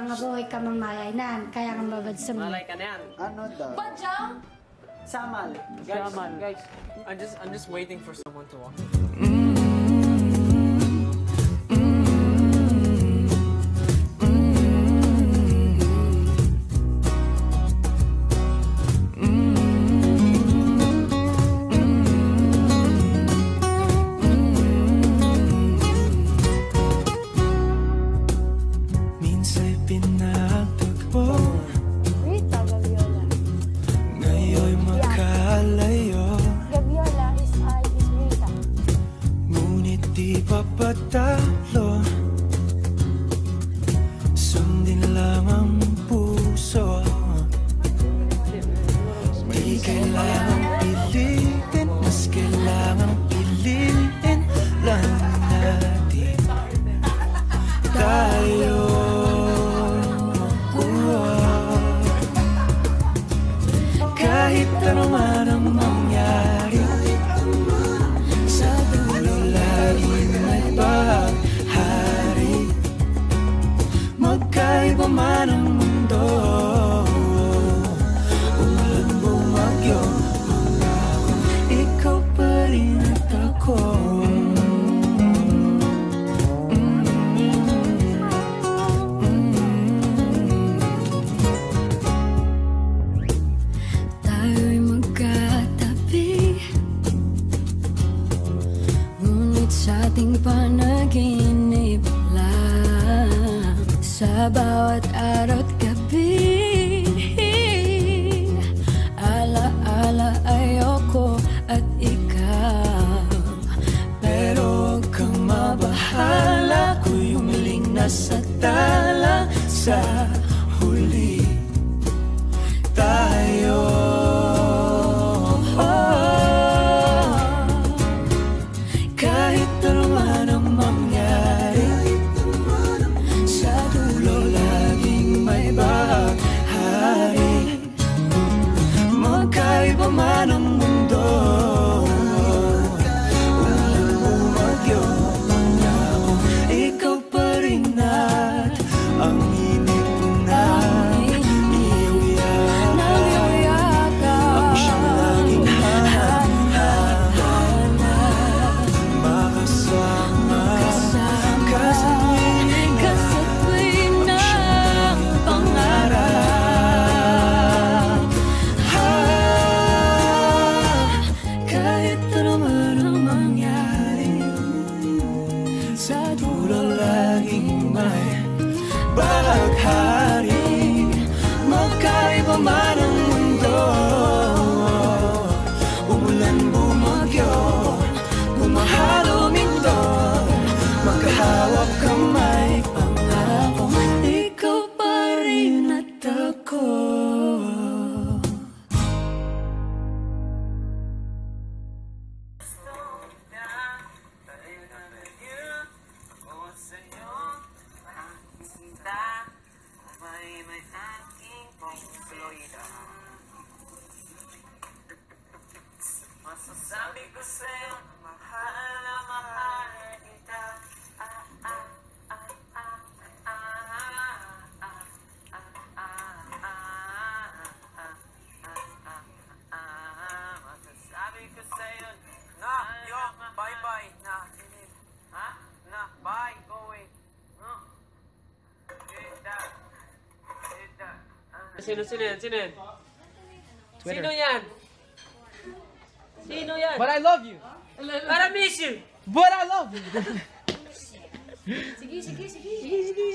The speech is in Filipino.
mga buhay ka mamalay nan, kaya kang babad sa mga. Malay ka na yan. Ano daw? Badyang? Samal. Guys, I'm just waiting for someone to walk. Minsa'y pinagtagpo, Rita, Gaviola. ngayon'y magkalayo. Gaviola is Rita. Ngunit di papatalo, sundin lang ang puso. Di kailangang pilitin, mas kailangang piliin lang natin tayo. Kahit ano man ang mangyari, sa dulo laging may bahari. Magkaiba man ang mundo, umulan bumagyo, pangako ikaw pa rin at ako. Tayo'y magkatabi, ngunit sa ating panaginip lang. Sa bawat araw at gabi, ala-ala ayoko at ikaw. Pero huwag kang mabahala, ako'y humiling na sa tala. Sa huli tayo. Kahit ano man ang mangyari, sa dulo laging may bahari. Magkaiba man ang mundo, umulan bumagyo, pangako ikaw pa rin at ang inip na iyong yakap. Ako siyang laging hanap, makasama ka sa tuwing ng pangarap. Kahit ano man ang mangyari, sa dulo laging may bahaghari. Magkaiba man ang mundo, umulan bumagyo, bumahalo minto, magkahawak kamay, pangako ikaw pa rin at ako. Masasabi ko sa'yo, mahal na mahal kita. Masasabi ko sa'yo, na, yo, bye-bye, na, sinil. Ha? Na, bye, go away. No. Sino yan? Sino yan? Sino yan? Sino yan? But I love you. Para miss you! But I love you. Sige, sige, sige.